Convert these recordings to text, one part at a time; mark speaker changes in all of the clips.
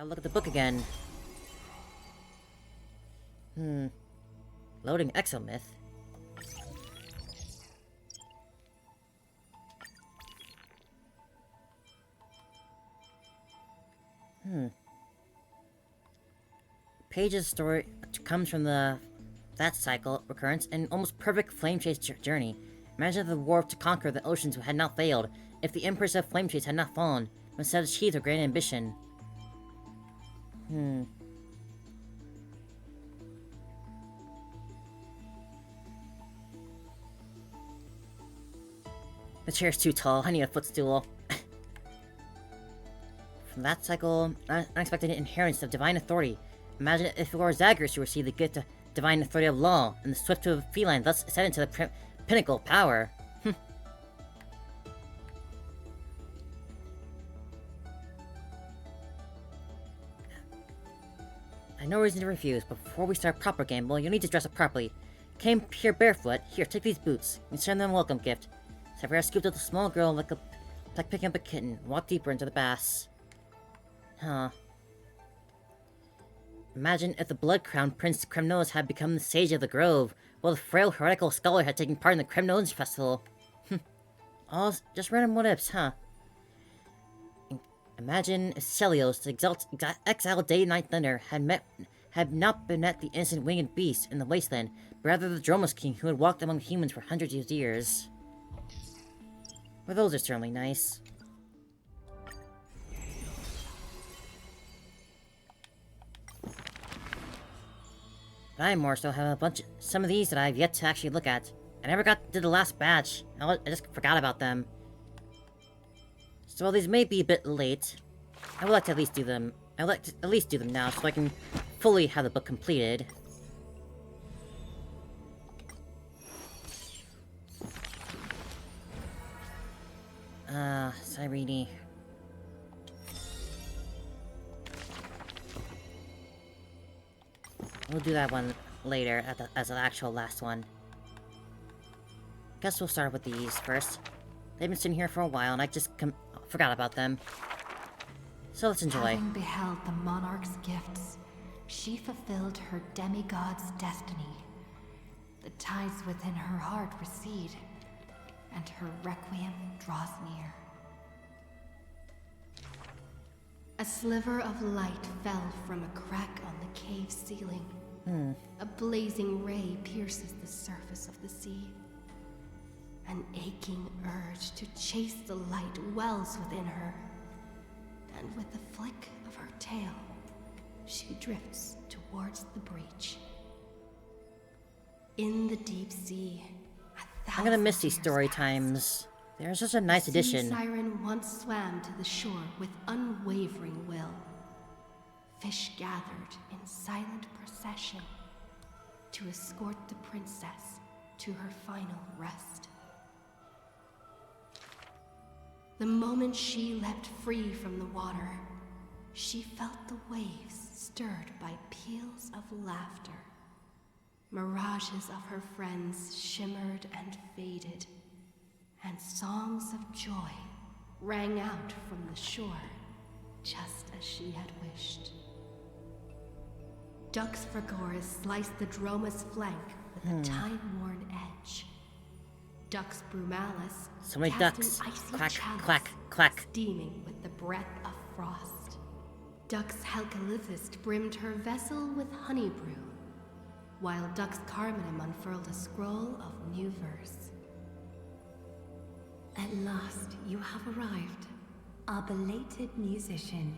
Speaker 1: Gotta look at the book again. Loading Exomyth. Page's story comes from that cycle recurrence and almost perfect flame chase journey. Imagine if the war to conquer the oceans had not failed, if the Empress of Flame Chase had not fallen, but instead achieved her grand ambition. The chair's too tall. I need a footstool. From that cycle, unexpected inheritance of divine authority. Imagine if it were Zagreus who received the gift of divine authority of law, and the swift of feline thus ascended to the pinnacle of power. I have no reason to refuse, but before we start proper gamble, you'll need to dress up properly. Came here barefoot. Here, take these boots. You send them a welcome gift. Saphira scooped up the small girl like picking up a kitten, and walked deeper into the baths. Imagine if the blood-crowned Prince Kremnos had become the sage of the grove, while the frail heretical scholar had taken part in the Kremnos festival. All just random what-ifs, huh? Imagine if Celios, the exiled Day-Night Thunder, had not been met the innocent winged beast in the wasteland, but rather the Dromos King who had walked among humans for hundreds of years. Well, those are certainly nice. But I more so have some of these that I've yet to actually look at. I never got to the last batch. I just forgot about them. So while these may be a bit late, I would like to at least do them. I would like to at least do them now so I can fully have the book completed. Cyrene. We'll do that one later as an actual last one. Guess we'll start with these first. They've been sitting here for a while and I just forgot about them. So let's enjoy.
Speaker 2: Having beheld the monarch's gifts, she fulfilled her demigod's destiny. The ties within her heart recede, and her requiem draws near. A sliver of light fell from a crack on the cave ceiling. A blazing ray pierces the surface of the sea. An aching urge to chase the light wells within her. And with the flick of her tail, she drifts towards the breach. In the deep sea,
Speaker 1: I'm gonna miss these story times. They're such a nice addition.
Speaker 2: The sea siren once swam to the shore with unwavering will. Fish gathered in silent procession to escort the princess to her final rest. The moment she leapt free from the water, she felt the waves stirred by peals of laughter. Mirages of her friends shimmered and faded, and songs of joy rang out from the shore, just as she had wished. Dux Fragoris sliced the Droma's flank with a time-worn edge. Dux Brumalis
Speaker 1: So many
Speaker 2: cast
Speaker 1: ducks.
Speaker 2: an icy
Speaker 1: Quack,
Speaker 2: chalice,
Speaker 1: quack, quack.
Speaker 2: steaming with the breath of frost. Dux Helcalithist brimmed her vessel with honey brew, while Dux Carminum unfurled a scroll of new verse.
Speaker 3: At last you have arrived, our belated musician.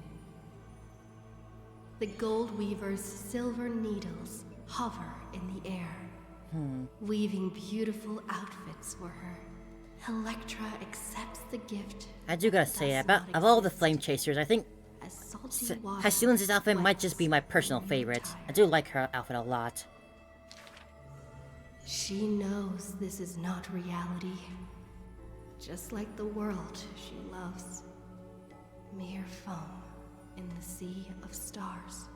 Speaker 2: The gold weaver's silver needles hover in the air, weaving beautiful outfits for her. Electra accepts the gift.
Speaker 1: I do gotta say, of all the flame chasers, I think
Speaker 2: As salty water
Speaker 1: Hyacinth's outfit might
Speaker 2: wets
Speaker 1: just be my personal
Speaker 2: the
Speaker 1: favorite.
Speaker 2: tide.
Speaker 1: I do like her outfit a lot.
Speaker 2: She knows this is not reality. Just like the world she loves. Mere foam in the sea of stars.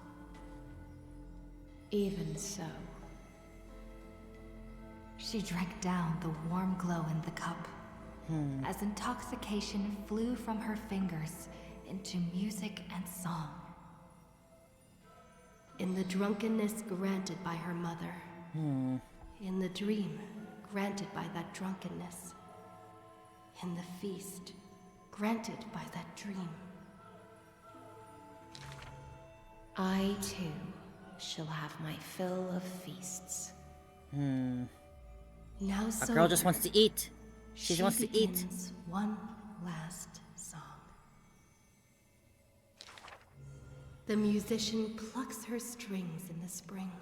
Speaker 3: Even so. She drank down the warm glow in the cup, as intoxication flew from her fingers into music and song.
Speaker 2: In the drunkenness granted by her mother. In the dream granted by that drunkenness. In the feast granted by that dream.
Speaker 4: I, too, shall have my fill of feasts.
Speaker 2: Now
Speaker 1: A girl just wants to eat. She just wants to eat.
Speaker 2: begins one last song. The musician plucks her strings in the spring,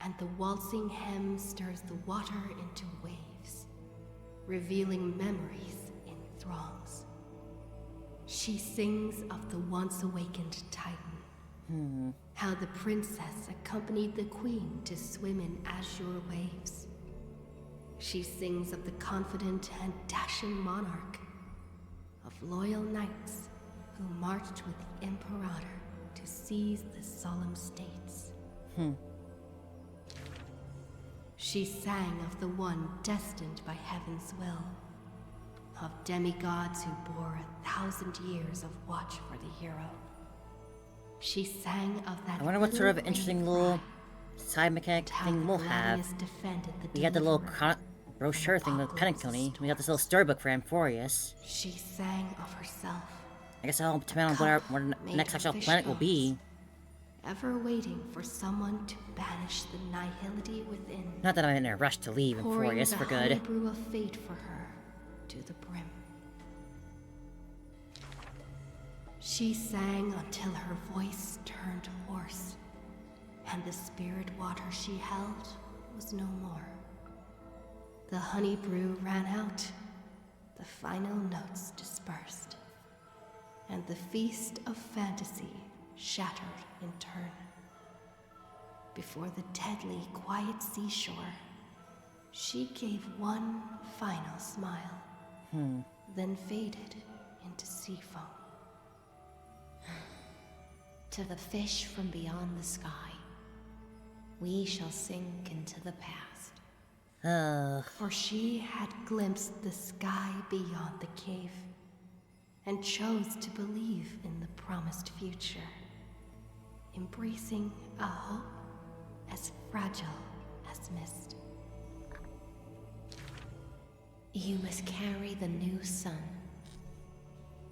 Speaker 2: and the waltzing hem stirs the water into waves, revealing memories in throngs. She sings of the once awakened Titan, how the princess accompanied the queen to swim in azure waves. She sings of the confident and dashing monarch, of loyal knights who marched with the Imperator to seize the solemn states. She sang of the one destined by heaven's will, of demigods who bore 1,000 years of watch for the hero. She sang of that
Speaker 1: I wonder what sort of
Speaker 2: little
Speaker 1: interesting
Speaker 2: grey
Speaker 1: little
Speaker 2: bride,
Speaker 1: side mechanic
Speaker 2: how
Speaker 1: thing
Speaker 2: the
Speaker 1: we'll have.
Speaker 2: Gladius defended the
Speaker 1: We had the little
Speaker 2: deliverer
Speaker 1: brochure thing with Pentacone. We got this little storybook for Amphorius.
Speaker 2: She sang of herself,
Speaker 1: I guess I'll depend on what the
Speaker 2: made
Speaker 1: next
Speaker 2: of
Speaker 1: actual
Speaker 2: fish
Speaker 1: planet will be.
Speaker 2: ever waiting for someone to banish the nihility within,
Speaker 1: Not that I'm in a rush to leave
Speaker 2: pouring
Speaker 1: Amphorius
Speaker 2: the
Speaker 1: for
Speaker 2: honey
Speaker 1: good.
Speaker 2: brew of fate for her to the brim. She sang until her voice turned hoarse, and the spirit water she held was no more. The honey brew ran out, the final notes dispersed, and the feast of fantasy shattered in turn. Before the deadly quiet seashore, she gave one final smile, then faded into sea foam.
Speaker 4: To the fish from beyond the sky, we shall sink into the past.
Speaker 2: For she had glimpsed the sky beyond the cave, and chose to believe in the promised future, embracing a hope as fragile as mist.
Speaker 4: You must carry the new sun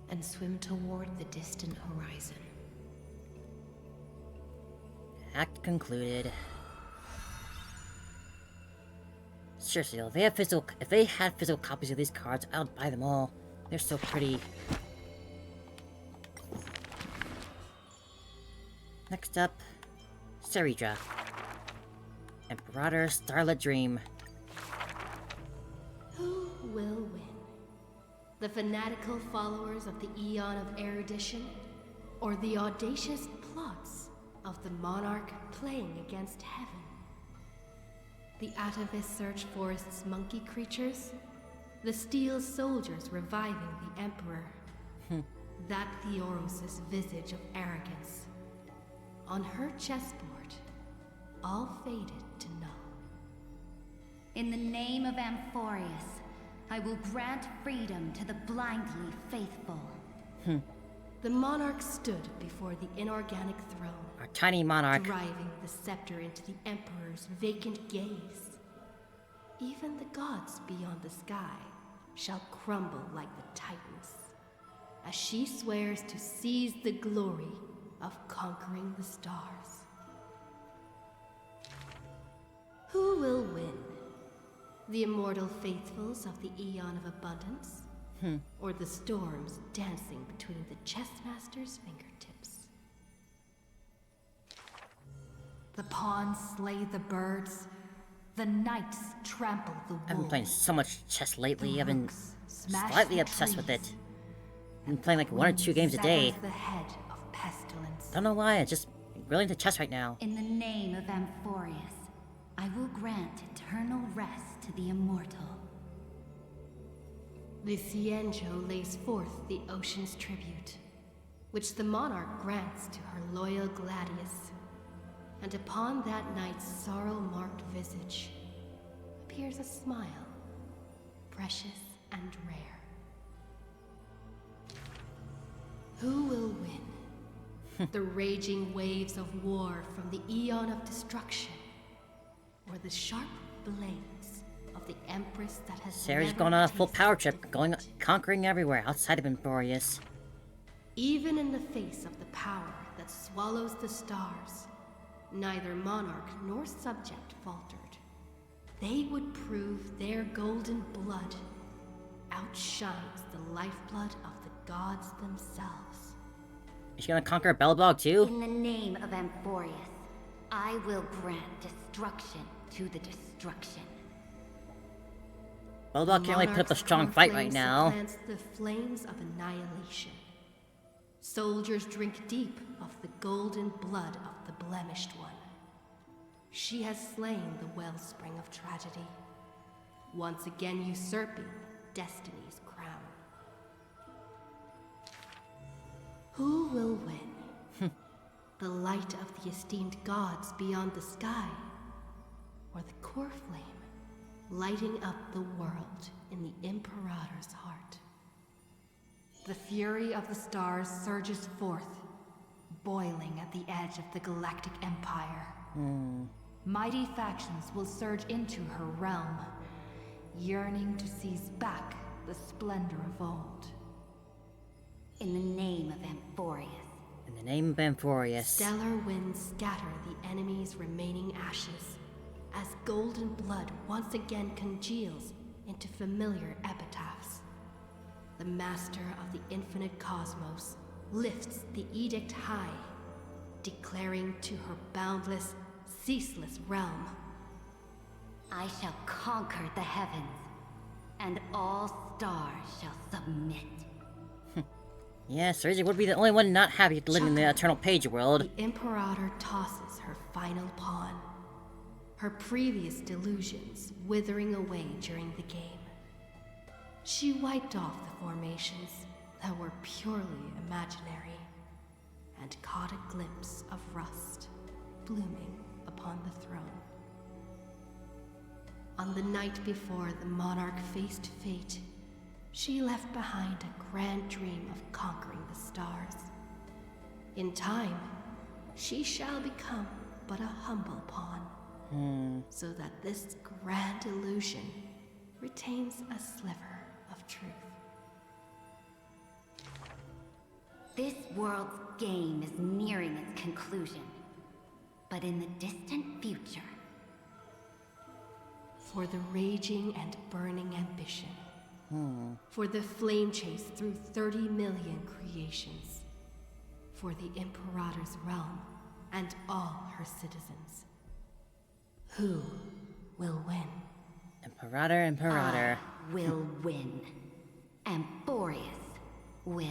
Speaker 4: and swim toward the distant horizon.
Speaker 1: Act concluded. Seriously, though, if they had physical copies of these cards, I would buy them all. They're so pretty. Next up, Seridra. Imperator Starlit Dream.
Speaker 2: Who will win? The fanatical followers of the Eon of Erudition, or the audacious plots of the monarch playing against heaven? The Atavis search forest's monkey creatures, the steel soldiers reviving the Emperor, that Theoros' visage of arrogance. On her chessboard, all faded to null.
Speaker 5: In the name of Amphorius, I will grant freedom to the blindly faithful.
Speaker 2: The monarch stood before the inorganic throne,
Speaker 1: Our tiny monarch.
Speaker 2: driving the scepter into the Emperor's vacant gaze. Even the gods beyond the sky shall crumble like the Titans, as she swears to seize the glory of conquering the stars. Who will win? The immortal faithfuls of the Eon of Abundance? Or the storms dancing between the chessmaster's fingertips?
Speaker 3: The pawns slay the birds. The knights trample the wolves.
Speaker 1: I've been playing so much chess lately. I've been
Speaker 3: rooks smash
Speaker 1: slightly
Speaker 3: the
Speaker 1: obsessed with
Speaker 3: trees.
Speaker 1: it. I've been playing like 1 or 2 games a day.
Speaker 3: Severs the head of pestilence.
Speaker 1: Don't know why, I'm just really into chess right now.
Speaker 5: In the name of Amphorius, I will grant eternal rest to the immortal.
Speaker 2: The Cienjo lays forth the ocean's tribute, which the monarch grants to her loyal Gladius. And upon that night's sorrow-marked visage appears a smile, precious and rare. Who will win? The raging waves of war from the Eon of Destruction, or the sharp blades of the Empress that has
Speaker 1: Sarah's
Speaker 2: never
Speaker 1: going on a full
Speaker 2: tasted
Speaker 1: power trip,
Speaker 2: defeat.
Speaker 1: conquering everywhere outside of Emporius.
Speaker 2: Even in the face of the power that swallows the stars, neither monarch nor subject faltered. They would prove their golden blood outshines the lifeblood of the gods themselves.
Speaker 1: Is she gonna conquer Belbog too?
Speaker 5: In the name of Amphorius, I will grant destruction to the destruction.
Speaker 1: Belbog can't really put up a strong fight right now.
Speaker 2: Supplants the flames of annihilation. Soldiers drink deep of the golden blood of the blemished one. She has slain the wellspring of tragedy, once again usurping destiny's crown. Who will win? The light of the esteemed gods beyond the sky, or the core flame lighting up the world in the Imperator's heart? The fury of the stars surges forth, boiling at the edge of the galactic empire.
Speaker 3: Mighty factions will surge into her realm, yearning to seize back the splendor of old.
Speaker 5: In the name of Amphorius.
Speaker 1: In the name of Amphorius.
Speaker 2: Stellar winds scatter the enemy's remaining ashes, as golden blood once again congeals into familiar epitaphs. The master of the infinite cosmos lifts the edict high, declaring to her boundless, ceaseless realm.
Speaker 5: I shall conquer the heavens, and all stars shall submit.
Speaker 1: Yeah, Ceresia would be the only one not happy to live in the Eternal Page world.
Speaker 2: The Imperator tosses her final pawn, her previous delusions withering away during the game. She wiped off the formations that were purely imaginary, and caught a glimpse of rust blooming upon the throne. On the night before the monarch faced fate, she left behind a grand dream of conquering the stars. In time, she shall become but a humble pawn, so that this grand illusion retains a sliver of truth.
Speaker 5: This world's game is nearing its conclusion. But in the distant future,
Speaker 2: For the raging and burning ambition, for the flame chase through 30 million creations, for the Imperator's realm and all her citizens. Who will win?
Speaker 1: Imperator.
Speaker 5: will win. Amphorius will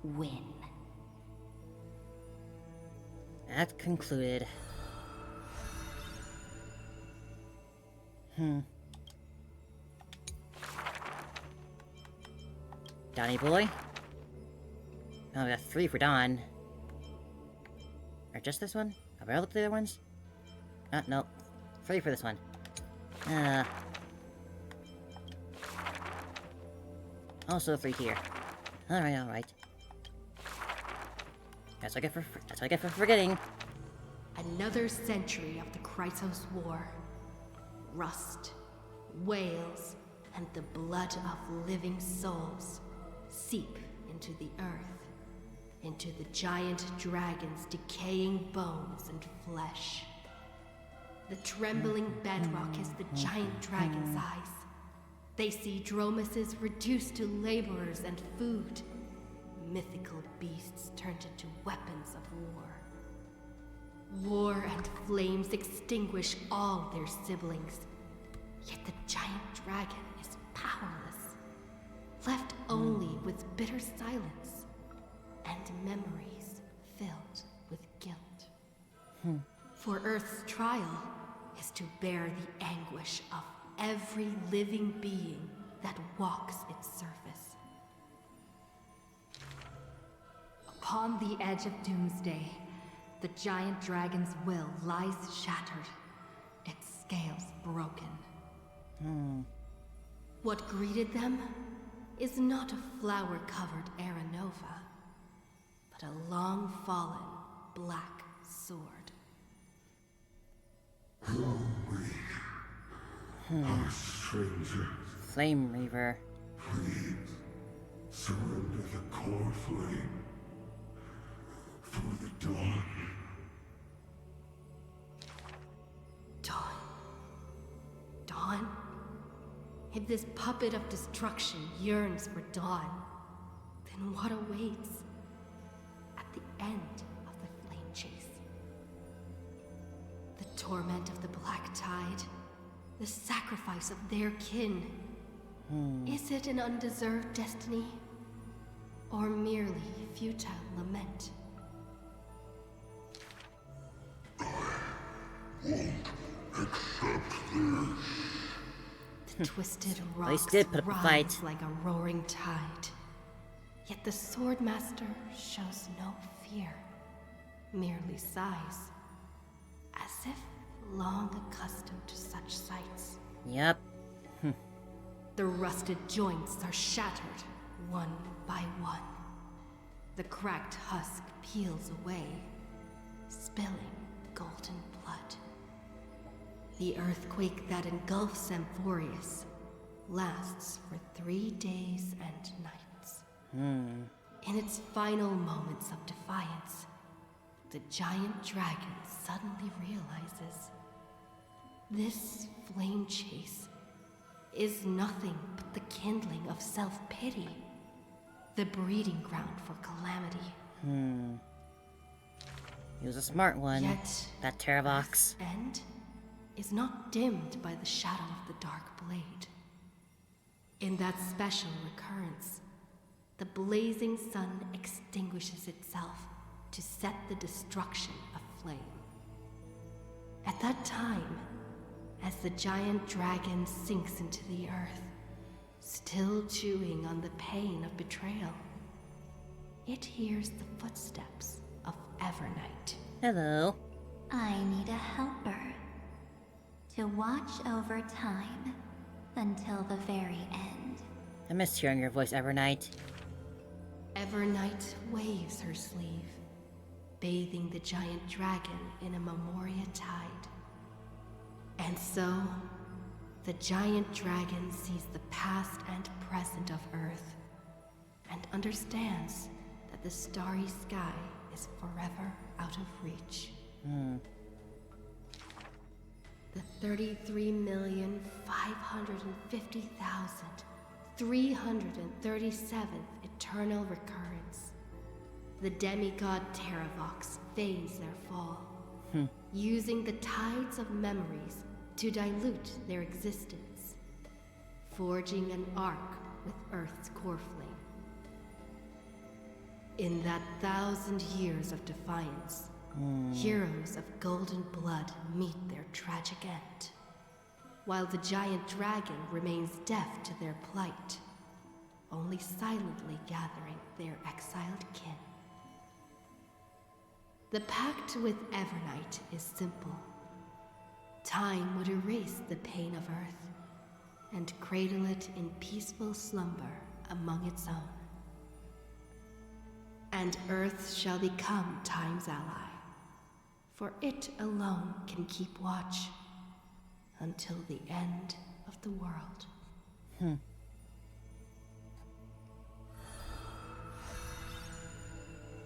Speaker 5: win.
Speaker 1: That concluded. Donnie boy? Oh, we got 3 for Don. Or just this one? Are we all the other ones? No. 3 for this one. Also 3 here. Alright. That's what I get for forgetting.
Speaker 2: Another century of the Krytos War. Rust, wails, and the blood of living souls seep into the earth, into the giant dragon's decaying bones and flesh. The trembling bedrock is the giant dragon's eyes. They see Dromuses reduced to laborers and food. Mythical beasts turned into weapons of war. War and flames extinguish all their siblings. Yet the giant dragon is powerless, left only with bitter silence and memories filled with guilt. For Earth's trial is to bear the anguish of every living being that walks its surface.
Speaker 3: Upon the edge of Doomsday, the giant dragon's will lies shattered, its scales broken.
Speaker 2: What greeted them is not a flower-covered Aranova, but a long-fallen black sword.
Speaker 6: Our strangers,
Speaker 1: Flame Reaver.
Speaker 6: please surrender the core flame for the dawn.
Speaker 2: Dawn. Dawn? If this puppet of destruction yearns for dawn, then what awaits at the end of the flame chase? The torment of the Black Tide, the sacrifice of their kin. Is it an undeserved destiny, or merely futile lament? The twisted rocks
Speaker 1: did put up a
Speaker 2: rise
Speaker 1: fight.
Speaker 2: like a roaring tide. Yet the Swordmaster shows no fear, merely sighs, as if long accustomed to such sights.
Speaker 1: Yep.
Speaker 2: The rusted joints are shattered, one by one. The cracked husk peels away, spilling golden blood. The earthquake that engulfs Amphorius lasts for 3 days and nights. In its final moments of defiance, the giant dragon suddenly realizes this flame chase is nothing but the kindling of self-pity, the breeding ground for calamity.
Speaker 1: He was a smart one.
Speaker 2: Yet,
Speaker 1: That Terravox.
Speaker 2: end is not dimmed by the shadow of the dark blade. In that special recurrence, the blazing sun extinguishes itself to set the destruction aflame. At that time, as the giant dragon sinks into the earth, still chewing on the pain of betrayal, it hears the footsteps of Evernight.
Speaker 1: Hello.
Speaker 5: I need a helper to watch over time until the very end.
Speaker 1: I missed hearing your voice, Evernight.
Speaker 2: Evernight waves her sleeve, bathing the giant dragon in a Memoria tide. And so, the giant dragon sees the past and present of Earth, and understands that the starry sky is forever out of reach. The 33,550,337th eternal recurrence. The demigod Terravox feigns their fall, using the tides of memories to dilute their existence, forging an arc with Earth's core flame. In that 1,000 years of defiance, heroes of golden blood meet their tragic end, while the giant dragon remains deaf to their plight, only silently gathering their exiled kin. The pact with Evernight is simple. Time would erase the pain of Earth and cradle it in peaceful slumber among its own. And Earth shall become Time's ally, for it alone can keep watch until the end of the world.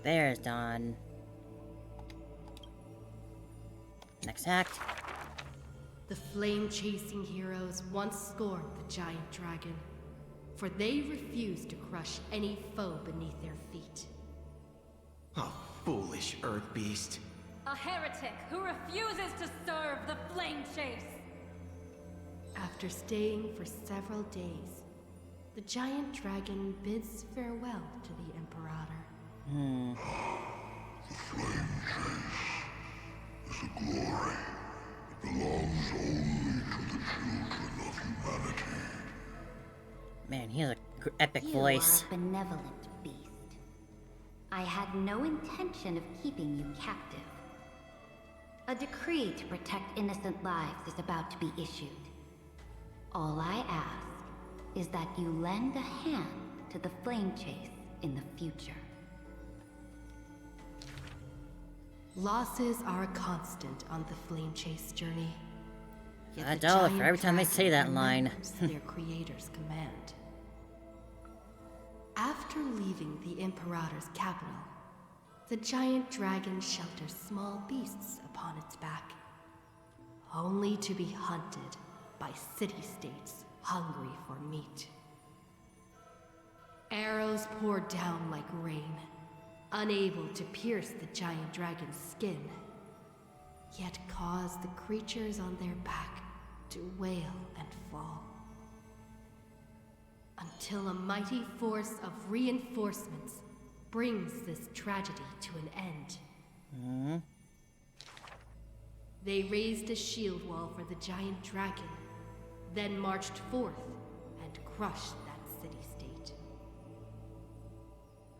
Speaker 1: There's Dawn. Next act.
Speaker 2: The flame-chasing heroes once scorned the giant dragon, for they refused to crush any foe beneath their feet.
Speaker 7: A foolish earth beast.
Speaker 3: A heretic who refuses to serve the flame chase.
Speaker 2: After staying for several days, the giant dragon bids farewell to the Imperator.
Speaker 6: The flame chase is a glory that belongs only to the children of humanity.
Speaker 1: Man, he has a epic
Speaker 5: You
Speaker 1: voice.
Speaker 5: are a benevolent beast. I had no intention of keeping you captive. A decree to protect innocent lives is about to be issued. All I ask is that you lend a hand to the flame chase in the future.
Speaker 2: Losses are a constant on the Flame Chase journey. Yet
Speaker 1: I
Speaker 2: the
Speaker 1: know, for
Speaker 2: giant
Speaker 1: every time they
Speaker 2: dragon
Speaker 1: say that line.
Speaker 2: remembers their creator's command. After leaving the Imperator's capital, the giant dragon shelters small beasts upon its back, only to be hunted by city-states hungry for meat. Arrows pour down like rain, unable to pierce the giant dragon's skin, yet cause the creatures on their back to wail and fall. Until a mighty force of reinforcements brings this tragedy to an end. They raised a shield wall for the giant dragon, then marched forth and crushed that city-state.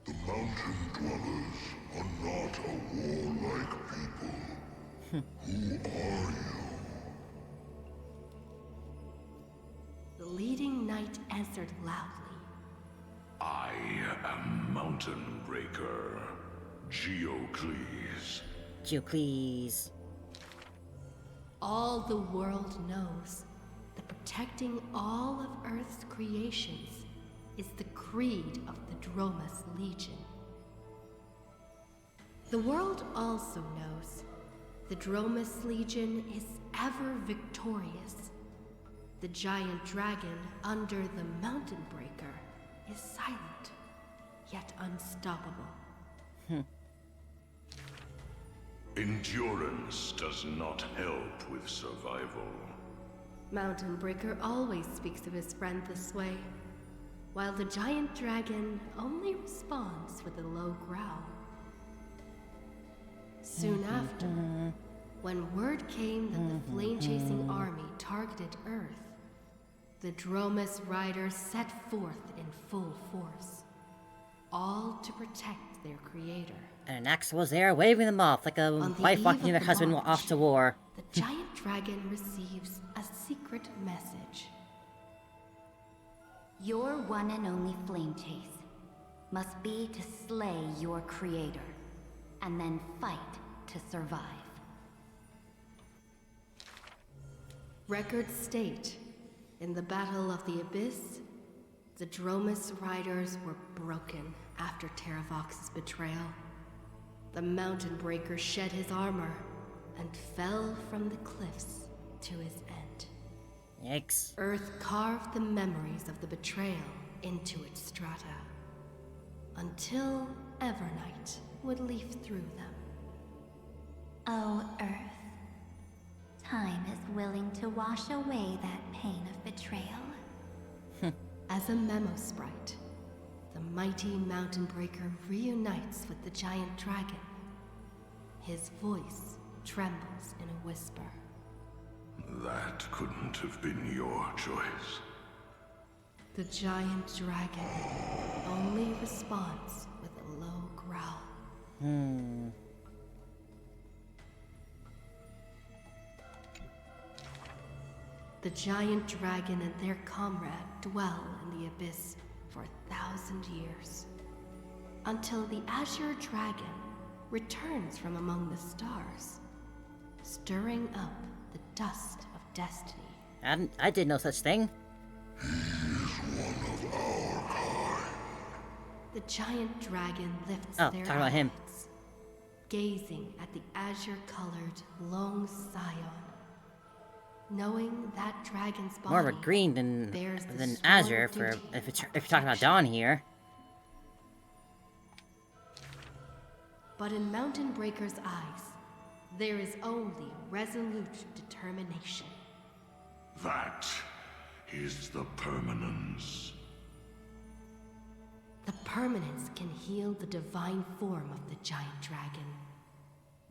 Speaker 6: The mountain dwellers are not a warlike people. Who are you?
Speaker 2: The leading knight answered loudly.
Speaker 6: I am Mountain Breaker, Geocles.
Speaker 1: Geocles.
Speaker 2: All the world knows that protecting all of Earth's creations is the creed of the Dromus Legion. The world also knows the Dromus Legion is ever victorious. The giant dragon under the Mountain Breaker is silent, yet unstoppable.
Speaker 6: Endurance does not help with survival.
Speaker 2: Mountain Breaker always speaks of his friend this way, while the giant dragon only responds with a low growl. Soon after, when word came that the flame-chasing army targeted Earth, the Dromus riders set forth in full force, all to protect their creator.
Speaker 1: And Axel was there waving them off like a
Speaker 2: On the
Speaker 1: wife
Speaker 2: eve
Speaker 1: walking
Speaker 2: of
Speaker 1: their
Speaker 2: the
Speaker 1: husband
Speaker 2: march,
Speaker 1: off to war.
Speaker 2: The giant dragon receives a secret message.
Speaker 5: Your one and only flame chase must be to slay your creator, and then fight to survive.
Speaker 2: Records state, in the Battle of the Abyss, the Dromus riders were broken after Terravox's betrayal. The Mountain Breaker shed his armor and fell from the cliffs to his end.
Speaker 1: Yikes.
Speaker 2: Earth carved the memories of the betrayal into its strata, until Evernight would leaf through them.
Speaker 5: Oh, Earth. Time is willing to wash away that pain of betrayal.
Speaker 2: As a memo sprite, the mighty Mountain Breaker reunites with the giant dragon. His voice trembles in a whisper.
Speaker 6: That couldn't have been your choice.
Speaker 2: The giant dragon only responds with a low growl. The giant dragon and their comrade dwell in the abyss for 1,000 years, until the Azure Dragon returns from among the stars, stirring up the dust of destiny.
Speaker 1: I did no such thing.
Speaker 2: The giant dragon lifts
Speaker 1: Oh,
Speaker 2: their
Speaker 1: talking about him.
Speaker 2: eyelids, gazing at the azure-colored Long Scion, knowing that dragon's body
Speaker 1: More of a green
Speaker 2: bears the
Speaker 1: than
Speaker 2: sworn
Speaker 1: azure for
Speaker 2: duty
Speaker 1: if
Speaker 2: of
Speaker 1: you're talking about Dawn here.
Speaker 2: But in Mountain Breaker's eyes, there is only resolute determination.
Speaker 6: That is the permanence.
Speaker 2: The permanence can heal the divine form of the giant dragon.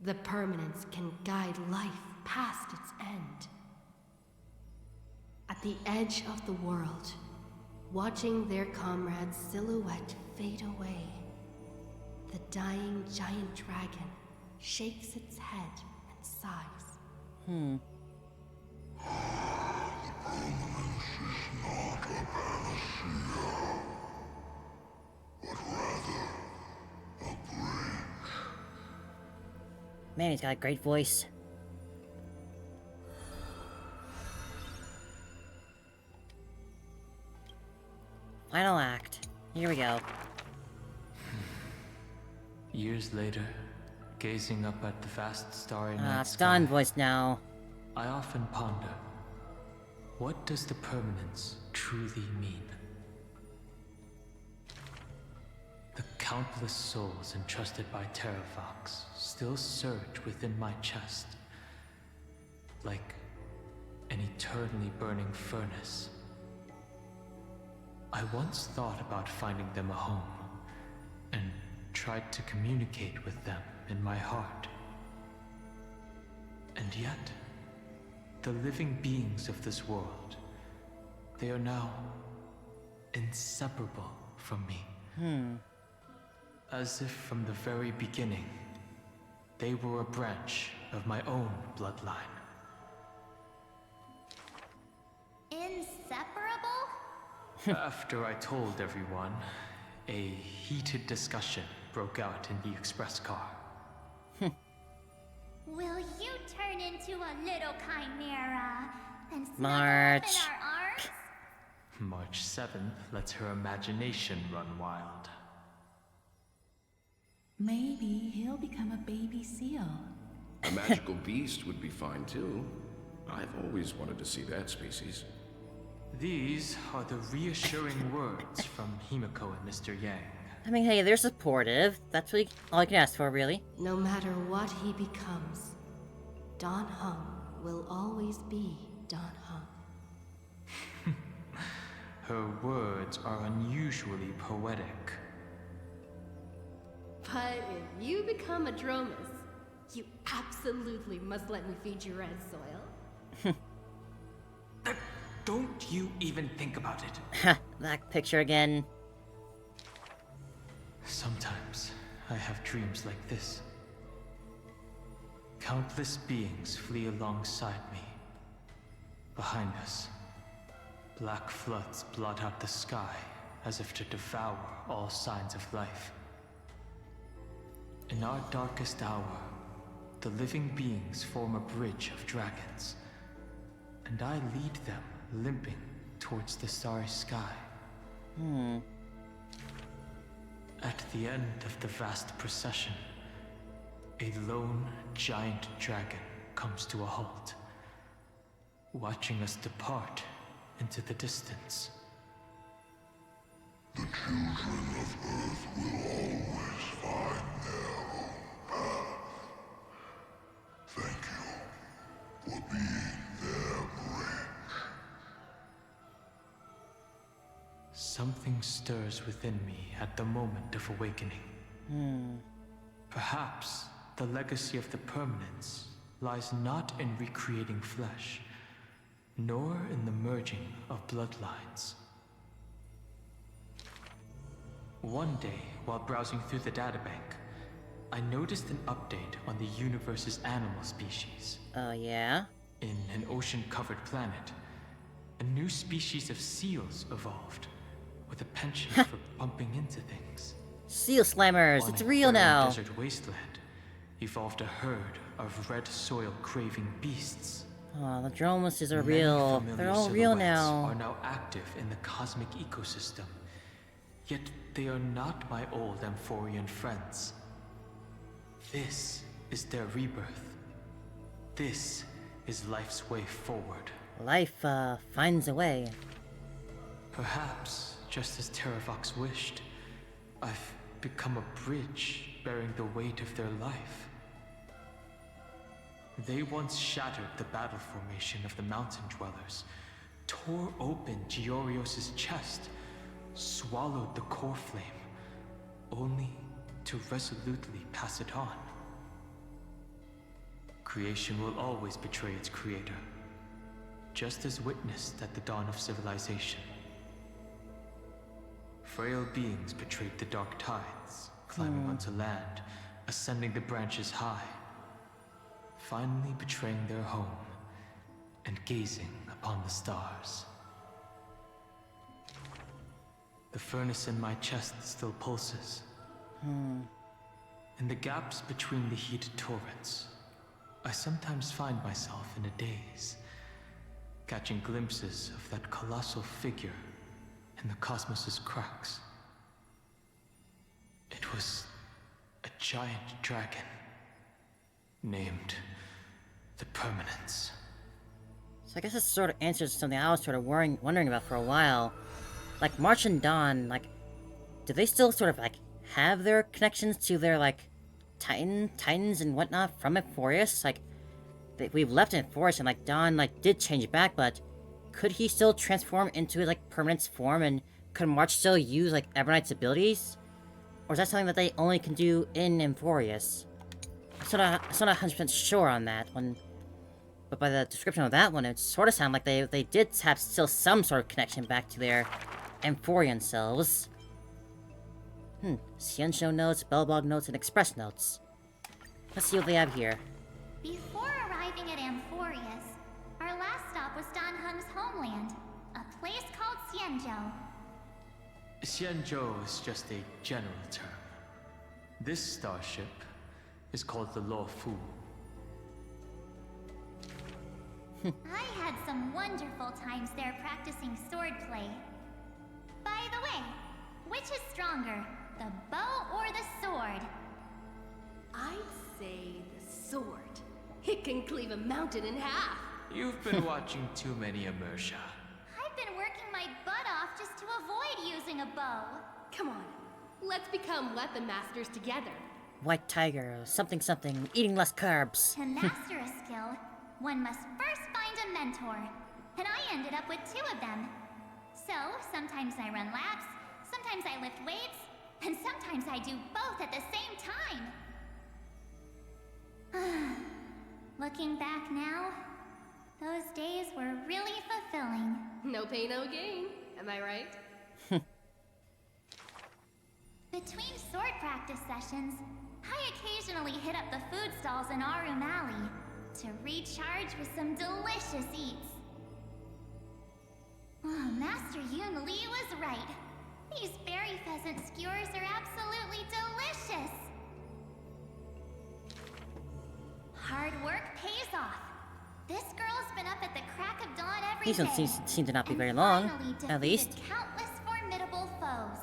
Speaker 2: The permanence can guide life past its end. At the edge of the world, watching their comrade's silhouette fade away, the dying giant dragon shakes its head and sighs.
Speaker 1: Man, he's got a great voice. Final act. Here we go.
Speaker 8: Years later, gazing up at the vast starry night
Speaker 1: It's Dawn
Speaker 8: sky,
Speaker 1: voice now.
Speaker 8: I often ponder, what does the permanence truly mean? The countless souls entrusted by Terravox still surge within my chest, like an eternally burning furnace. I once thought about finding them a home, and tried to communicate with them in my heart. And yet, the living beings of this world, they are now inseparable from me. As if from the very beginning, they were a branch of my own bloodline.
Speaker 5: Inseparable?
Speaker 8: After I told everyone, a heated discussion broke out in the express car.
Speaker 5: Will you turn into a little chimera and snuggle up in
Speaker 1: March.
Speaker 5: our arms?
Speaker 8: March 7th lets her imagination run wild.
Speaker 9: Maybe he'll become a baby seal.
Speaker 10: A magical beast would be fine too. I've always wanted to see that species.
Speaker 8: These are the reassuring words from Himiko and Mr. Yang.
Speaker 1: I mean, hey, they're supportive. That's really all I can ask for, really.
Speaker 2: No matter what he becomes, Dan Heng will always be Dan Heng.
Speaker 8: Her words are unusually poetic.
Speaker 2: But if you become a Dromus, you absolutely must let me feed you red soil.
Speaker 8: Don't you even think about it.
Speaker 1: Ha, that picture again.
Speaker 8: Sometimes I have dreams like this. Countless beings flee alongside me. Behind us, black floods blot out the sky as if to devour all signs of life. In our darkest hour, the living beings form a bridge of dragons, and I lead them limping towards the starry sky. At the end of the vast procession, a lone giant dragon comes to a halt, watching us depart into the distance.
Speaker 6: The children of Earth will always find their own path. Thank you for being their bridge.
Speaker 8: Something stirs within me at the moment of awakening. Perhaps the legacy of the permanence lies not in recreating flesh, nor in the merging of bloodlines. One day, while browsing through the databank, I noticed an update on the universe's animal species.
Speaker 1: Oh, yeah?
Speaker 8: In an ocean-covered planet, a new species of seals evolved, with a penchant for bumping into things.
Speaker 1: Seal slammers,
Speaker 8: On
Speaker 1: it's
Speaker 8: a
Speaker 1: real
Speaker 8: barren
Speaker 1: now.
Speaker 8: desert wasteland, evolved a herd of red soil-craving beasts.
Speaker 1: Oh, the Dromuses are
Speaker 8: Many
Speaker 1: real.
Speaker 8: familiar
Speaker 1: They're all real
Speaker 8: silhouettes
Speaker 1: now.
Speaker 8: Are now active in the cosmic ecosystem. Yet they are not my old Amphorian friends. This is their rebirth. This is life's way forward.
Speaker 1: Life, finds a way.
Speaker 8: Perhaps, just as Terravox wished, I've become a bridge bearing the weight of their life. They once shattered the battle formation of the mountain dwellers, tore open Giorios' chest, swallowed the core flame, only to resolutely pass it on. Creation will always betray its creator, just as witnessed at the dawn of civilization. Frail beings betrayed the dark tides, climbing onto land, ascending the branches high, finally betraying their home and gazing upon the stars. The furnace in my chest still pulses. In the gaps between the heated torrents, I sometimes find myself in a daze, catching glimpses of that colossal figure in the cosmos's cracks. It was a giant dragon, named the Permanence.
Speaker 1: So I guess this sort of answers something I was sort of wondering about for a while. Like, March and Dawn, like, do they still sort of, like, have their connections to their, like, Titans and whatnot from Euphorius? Like, we've left Euphorius and, like, Dawn, like, did change back, but could he still transform into his, like, Permanence form, and could March still use, like, Everknight's abilities? Or is that something that they only can do in Euphorius? I'm not 100% sure on that one. But by the description of that one, it sort of sounded like they did have still some sort of connection back to their Amphorian selves. Xianzhou notes, Belbog notes, and Express notes. Let's see what they have here.
Speaker 11: Before arriving at Amphorius, our last stop was Dan Heng's homeland, a place called Xianzhou.
Speaker 8: Xianzhou is just a general term. This starship is called the Luo Fu.
Speaker 11: I had some wonderful times there practicing swordplay. By the way, which is stronger, the bow or the sword?
Speaker 2: I'd say the sword. It can cleave a mountain in half.
Speaker 8: You've been watching too many Immersia.
Speaker 11: I've been working my butt off just to avoid using a bow.
Speaker 2: Come on, let's become weapon masters together.
Speaker 1: White Tiger, something, eating less carbs.
Speaker 11: To master a skill, one must first find a mentor. And I ended up with 2 of them. So, sometimes I run laps, sometimes I lift weights, and sometimes I do both at the same time. Looking back now, those days were really fulfilling.
Speaker 2: No pain, no gain. Am I right?
Speaker 11: Between sword practice sessions, I occasionally hit up the food stalls in Arum Alley to recharge with some delicious eats. Oh, Master Yun Li was right. These berry pheasant skewers are absolutely delicious. Hard work pays off. This girl's been up at the crack of dawn every
Speaker 1: These
Speaker 11: day.
Speaker 1: ones seem to not be very long,
Speaker 11: Finally
Speaker 1: at least.
Speaker 11: defeated countless formidable foes.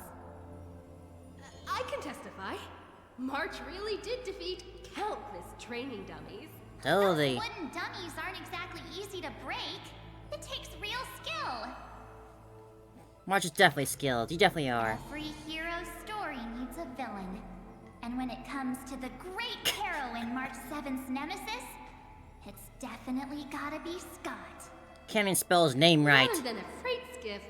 Speaker 2: I can testify. March really did defeat countless training dummies.
Speaker 1: Totally.
Speaker 11: Those wooden dummies aren't exactly easy to break. It takes real skill.
Speaker 1: March is definitely skilled. You definitely are.
Speaker 11: Every hero's story needs a villain. And when it comes to the great heroine March 7's nemesis, it's definitely gotta be Scott.
Speaker 1: Can't even spell his name right.
Speaker 2: Rather than a freight skiff,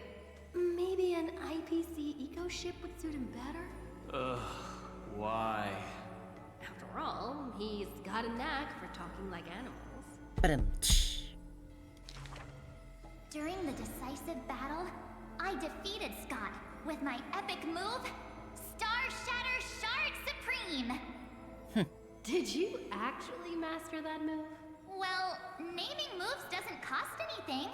Speaker 2: maybe an IPC eco ship would suit him better?
Speaker 8: Ugh, why?
Speaker 2: After all, he's got a knack for talking like animals.
Speaker 1: But
Speaker 11: During the decisive battle, I defeated Scott with my epic move, Star Shatter Shard Supreme!
Speaker 2: Did you actually master that move?
Speaker 11: Well, naming moves doesn't cost anything.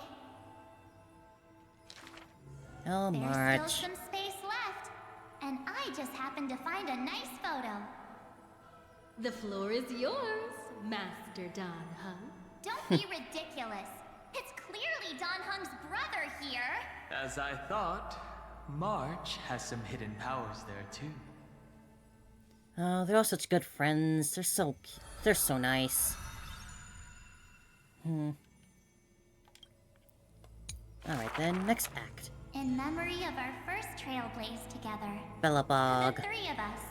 Speaker 1: Oh,
Speaker 11: There's
Speaker 1: March.
Speaker 11: still some space left, and I just happened to find a nice photo.
Speaker 2: The floor is yours, Master Dan Heng.
Speaker 11: Don't be ridiculous. It's clearly Dan Heng's brother here.
Speaker 8: As I thought, March has some hidden powers there too.
Speaker 1: Oh, they're all such good friends. They're so nice. Alright then, next act.
Speaker 11: In memory of our first trailblaze together.
Speaker 1: Belobog.
Speaker 11: The 3 of us.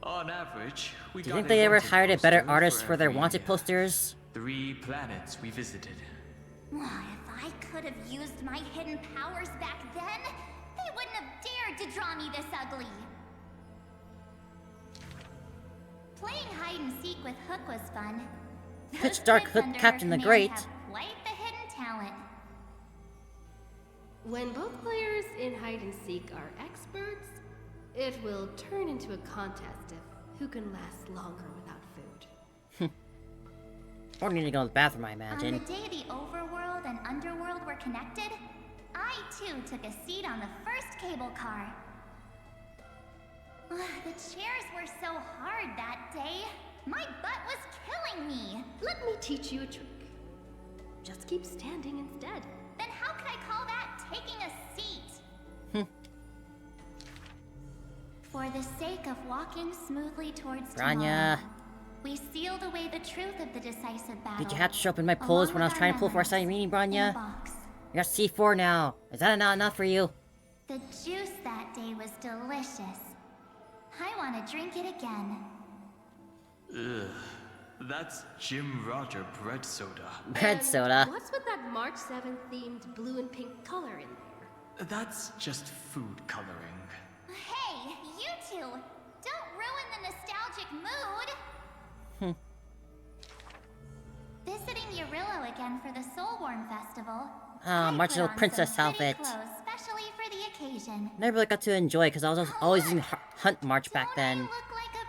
Speaker 8: On average, we
Speaker 1: Do you
Speaker 8: got
Speaker 1: think they ever
Speaker 8: wanted
Speaker 1: hired a better
Speaker 8: poster
Speaker 1: artist for their
Speaker 8: every
Speaker 1: wanted posters?
Speaker 8: 3 planets we visited.
Speaker 11: Well, if I could have used my hidden powers back then, they wouldn't have dared to draw me this ugly. Playing hide and seek with Hook was fun.
Speaker 1: Pitch Dark
Speaker 11: Those
Speaker 1: Hook
Speaker 11: kids under
Speaker 1: Captain
Speaker 11: her
Speaker 1: the
Speaker 11: command
Speaker 1: Great.
Speaker 11: have quite the hidden talent.
Speaker 2: When both players in hide and seek are experts, it will turn into a contest of who can last longer without food.
Speaker 1: Or need to go to the bathroom, I
Speaker 11: On
Speaker 1: imagine.
Speaker 11: the day the overworld and underworld were connected, I too took a seat on the first cable car. The chairs were so hard that day. My
Speaker 2: Let me teach you a trick. Just keep standing instead.
Speaker 11: Then how could I call that taking a seat? For the sake of walking smoothly towards
Speaker 1: Bronya.
Speaker 11: tomorrow, we sealed away the truth of the decisive battle.
Speaker 1: Did you have to show up in my polls when I was trying to pull for a Cyrene, Bronya? You're at C4 now. Is that not enough for you?
Speaker 11: The juice that day was delicious. I want to drink it again.
Speaker 8: Ugh. That's Jim Roger bread soda.
Speaker 1: Bread soda.
Speaker 2: What's with that March 7th themed blue and pink color in there?
Speaker 8: That's just food coloring.
Speaker 11: Hey, you two! Don't ruin the nostalgic mood! Visiting Yurillo again for the Soulworm Festival.
Speaker 1: Ah, March's little princess outfit.
Speaker 11: Clothes, specially for the occasion.
Speaker 1: Never really got to enjoy because I was always using Hunt March back then.
Speaker 11: Don't I look like a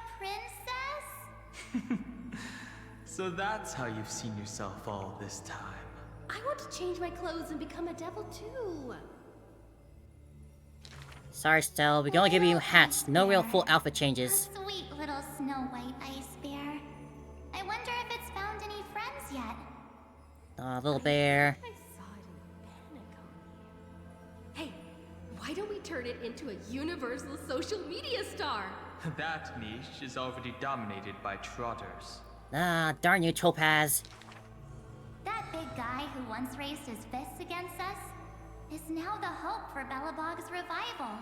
Speaker 11: princess?
Speaker 8: So that's how you've seen yourself all this time.
Speaker 2: I want to change my clothes and become a devil too.
Speaker 1: Sorry, Stella. We can only give you hats. No real full outfit changes.
Speaker 11: A sweet little Snow White ice bear. I wonder if it's found any friends yet.
Speaker 1: Aw, little bear.
Speaker 2: I saw it in the Panicon. Hey, why don't we turn it into a universal social media star?
Speaker 8: That niche is already dominated by trotters.
Speaker 1: Ah, darn you, Topaz.
Speaker 11: That big guy who once raised his fists against us is now the hope for Belobog's revival.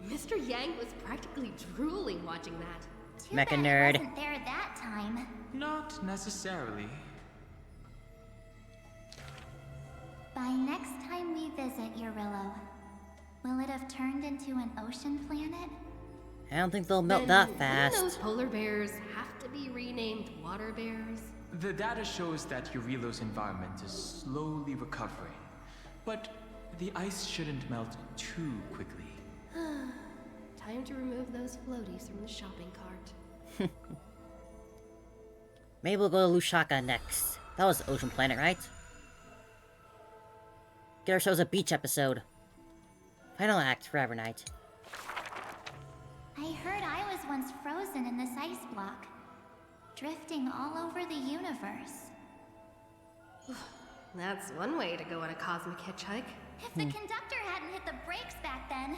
Speaker 2: Mr. Yang was practically drooling watching that.
Speaker 11: Too
Speaker 1: Mecha
Speaker 11: bad
Speaker 1: nerd.
Speaker 11: he wasn't there that time.
Speaker 8: Not necessarily.
Speaker 11: By next time we visit Yurillo, will it have turned into an ocean planet?
Speaker 1: I don't think they'll melt
Speaker 2: Then
Speaker 1: that fast.
Speaker 2: Those polar bears have to be renamed water bears.
Speaker 8: The data shows that Yurillo's environment is slowly recovering, but the ice shouldn't melt too quickly.
Speaker 2: Time to remove those floaties from the shopping cart.
Speaker 1: Maybe we'll go to Lusaka next. That was the Ocean Planet, right? Get ourselves a beach episode. Final act for Evernight.
Speaker 11: I heard I was once frozen in this ice block, drifting all over the universe.
Speaker 2: That's one way to go on a cosmic hitchhike.
Speaker 11: If the conductor hadn't hit the brakes back then,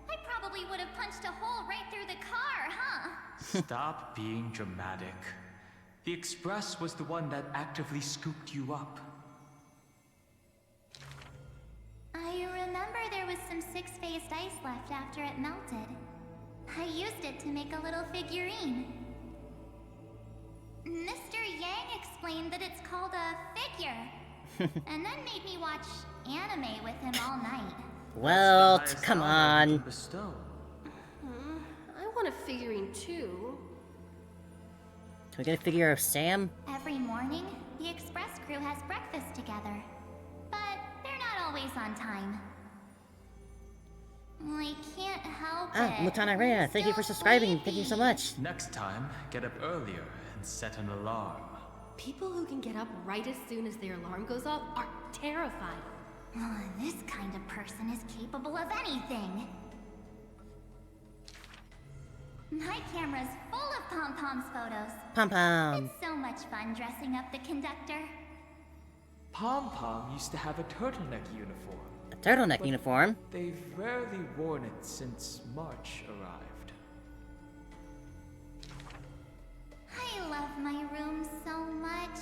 Speaker 11: I probably would have punched a hole right through the car, huh?
Speaker 8: Stop being dramatic. The Express was the one that actively scooped you up.
Speaker 11: I remember there was some six-phased ice left after it melted. I used it to make a little figurine. Mr. Yang explained that it's called a figure, and then made me watch anime with him all night.
Speaker 1: Well, come on.
Speaker 8: Bestow.
Speaker 2: I want a figurine too.
Speaker 1: Can we get a figure of Sam?
Speaker 11: Every morning, the Express crew has breakfast together, but they're not always on time. I can't help
Speaker 1: Ah,
Speaker 11: it.
Speaker 1: Mutana Rhea, thank you for
Speaker 11: Still
Speaker 1: subscribing. Thank you
Speaker 11: sleepy.
Speaker 1: so much.
Speaker 8: Next time, get up earlier and set an alarm.
Speaker 2: People who can get up right as soon as their alarm goes off are terrifying.
Speaker 11: Oh, this kind of person is capable of anything. My camera's full of Pom-Pom's photos.
Speaker 1: Pom-Pom.
Speaker 11: It's so much fun dressing up the conductor.
Speaker 8: Pom-Pom used to have a turtleneck uniform.
Speaker 1: A turtleneck uniform?
Speaker 8: They've rarely worn it since March arrived.
Speaker 11: I love my room so much.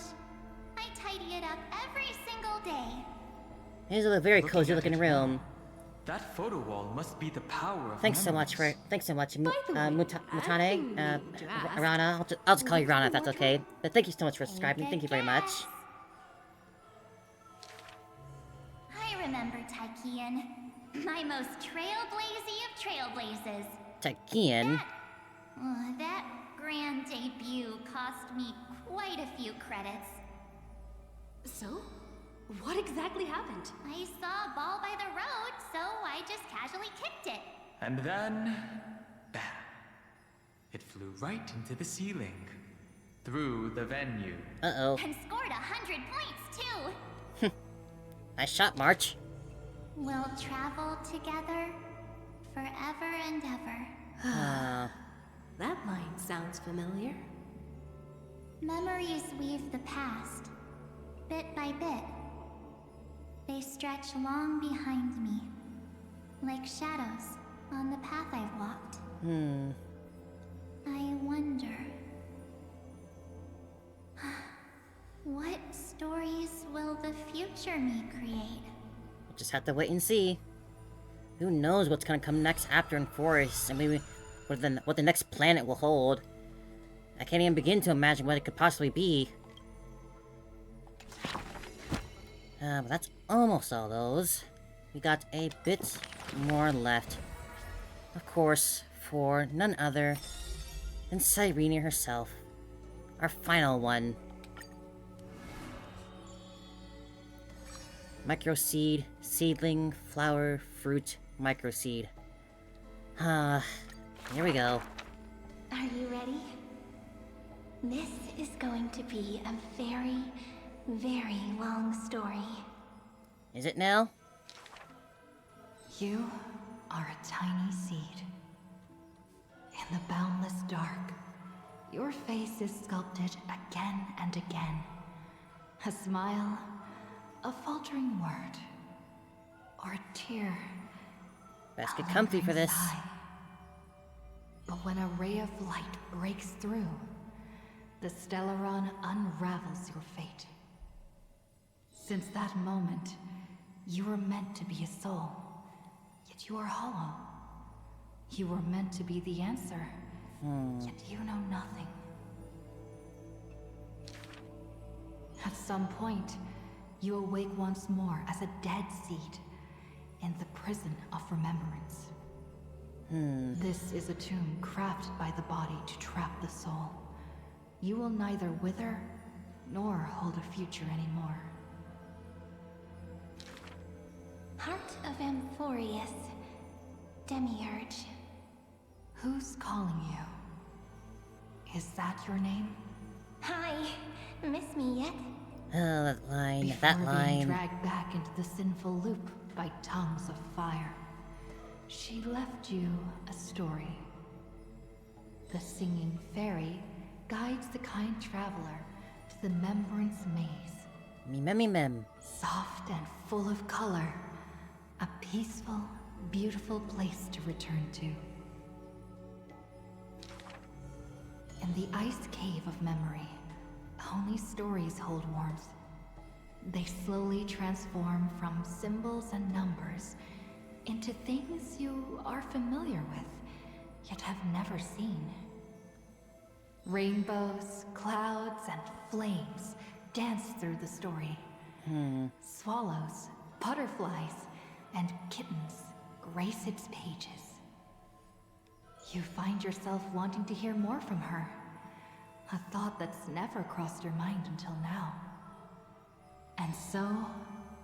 Speaker 11: I tidy it up every single day.
Speaker 1: It is a very cozy looking room.
Speaker 8: That photo wall must be the power of
Speaker 1: Thanks so much
Speaker 8: memories.
Speaker 1: Mutane, Rana. I'll just call you Rana if that's okay. But thank you so much for subscribing. Thank you very much.
Speaker 11: I remember Tykean, my most trailblazy of trailblazes.
Speaker 1: Tykean?
Speaker 11: That grand debut cost me quite a few credits.
Speaker 2: So? What exactly happened?
Speaker 11: I saw a ball by the road, so I just casually kicked it.
Speaker 8: And then, bam. It flew right into the ceiling. Through the venue.
Speaker 1: Uh-oh.
Speaker 11: And scored 100 points, too.
Speaker 1: Nice shot, March.
Speaker 11: We'll travel together forever and ever.
Speaker 2: That line sounds familiar.
Speaker 11: Memories weave the past, bit by bit. They stretch long behind me, like shadows on the path I've walked. I wonder... what stories will the future me create?
Speaker 1: We'll just have to wait and see. Who knows what's gonna come next after in Forest, and maybe what the next planet will hold. I can't even begin to imagine what it could possibly be. But that's almost all those. We got a bit more left. Of course, for none other than Cyrene herself. Our final one. Microseed, seedling, flower, fruit, microseed. Here we go.
Speaker 11: Are you ready? This is going to be a very, very long story.
Speaker 1: Is it now?
Speaker 3: You are a tiny seed. In the boundless dark, your face is sculpted again and again. A smile, a faltering word, or a tear.
Speaker 1: Best get comfy for this.
Speaker 3: But when a ray of light breaks through, the Stellaron unravels your fate. Since that moment, you were meant to be a soul, yet you are hollow. You were meant to be the answer, yet you know nothing. At some point, you awake once more as a dead seed in the prison of remembrance. This is a tomb crafted by the body to trap the soul. You will neither wither nor hold a future anymore.
Speaker 11: Heart of Amphorius, Demiurge.
Speaker 3: Who's calling you? Is that your name?
Speaker 11: Hi, miss me yet?
Speaker 1: Oh, that line,
Speaker 3: Before
Speaker 1: that
Speaker 3: being
Speaker 1: line.
Speaker 3: dragged back into the sinful loop by tongues of fire, she left you a story. The singing fairy guides the kind traveler to the Membrance Maze.
Speaker 1: Mem.
Speaker 3: Soft and full of color, a peaceful, beautiful place to return to. In the ice cave of memory, only stories hold warmth. They slowly transform from symbols and numbers into things you are familiar with, yet have never seen. Rainbows, clouds, and flames dance through the story. Swallows, butterflies, and kittens grace its pages. You find yourself wanting to hear more from her, a thought that's never crossed your mind until now. And so,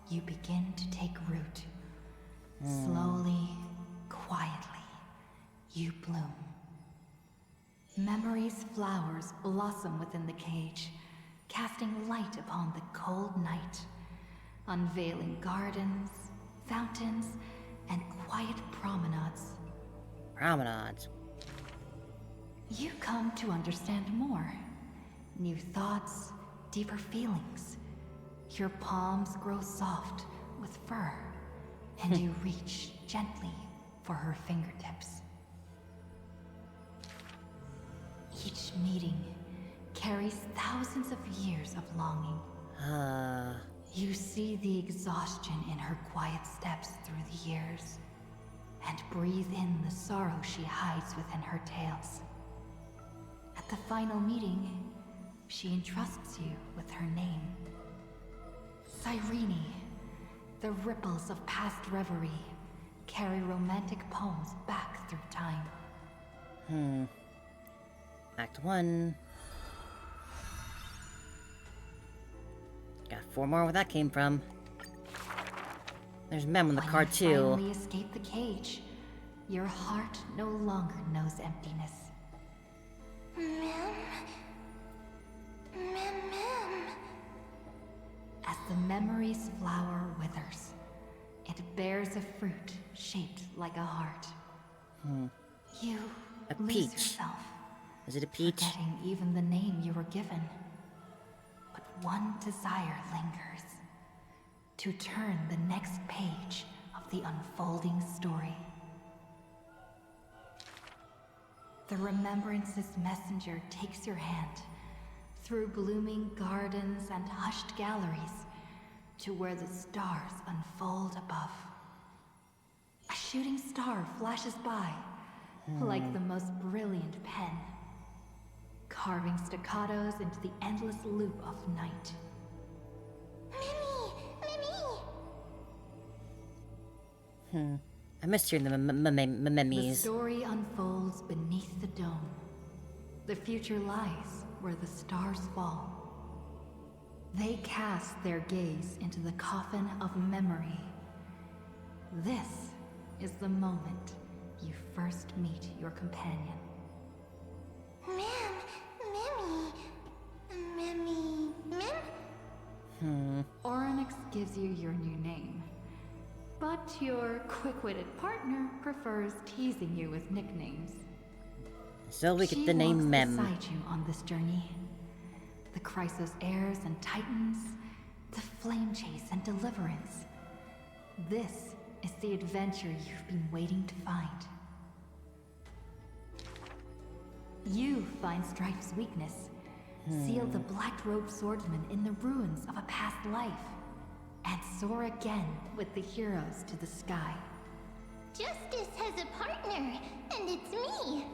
Speaker 3: you begin to take root. Slowly, quietly, you bloom. Memory's flowers blossom within the cage, casting light upon the cold night, unveiling gardens, fountains, and quiet promenades. You come to understand more. New thoughts, deeper feelings. Your palms grow soft with fur, and you reach gently for her fingertips. Each meeting carries thousands of years of longing. You see the exhaustion in her quiet steps through the years, and breathe in the sorrow she hides within her tales. At the final meeting, she entrusts you with her name. Cyrene. The ripples of past reverie carry romantic poems back through time.
Speaker 1: Act 1. Got 4 more where that came from. There's Mem on the card too.
Speaker 3: When you finally escape the cage, your heart no longer knows emptiness.
Speaker 11: Mem.
Speaker 3: As the memory's flower withers, it bears a fruit shaped like a heart. You
Speaker 1: A
Speaker 3: lose
Speaker 1: peach.
Speaker 3: yourself,
Speaker 1: Is it a peach?
Speaker 3: forgetting even the name you were given. one desire lingers. To turn the next page of the unfolding story. The Remembrance's messenger takes your hand through blooming gardens and hushed galleries to where the stars unfold above. A shooting star flashes by like the most brilliant pen, carving staccatos into the endless loop of night.
Speaker 1: I missed hearing the
Speaker 3: The
Speaker 1: memes.
Speaker 3: story unfolds beneath the dome. The future lies where the stars fall. They cast their gaze into the coffin of memory. This is the moment you first meet your companion. Orynyx gives you your new name, but your quick-witted partner prefers teasing you with nicknames.
Speaker 1: So we get
Speaker 3: She
Speaker 1: the name
Speaker 3: walks
Speaker 1: Mem.
Speaker 3: beside you on this journey. The Chrysos heirs and titans, the flame chase and deliverance. This is the adventure you've been waiting to find. You find Strife's weakness. Seal the black-robed swordsman in the ruins of a past life. And soar again with the heroes to the sky.
Speaker 11: Justice has a partner, and it's me.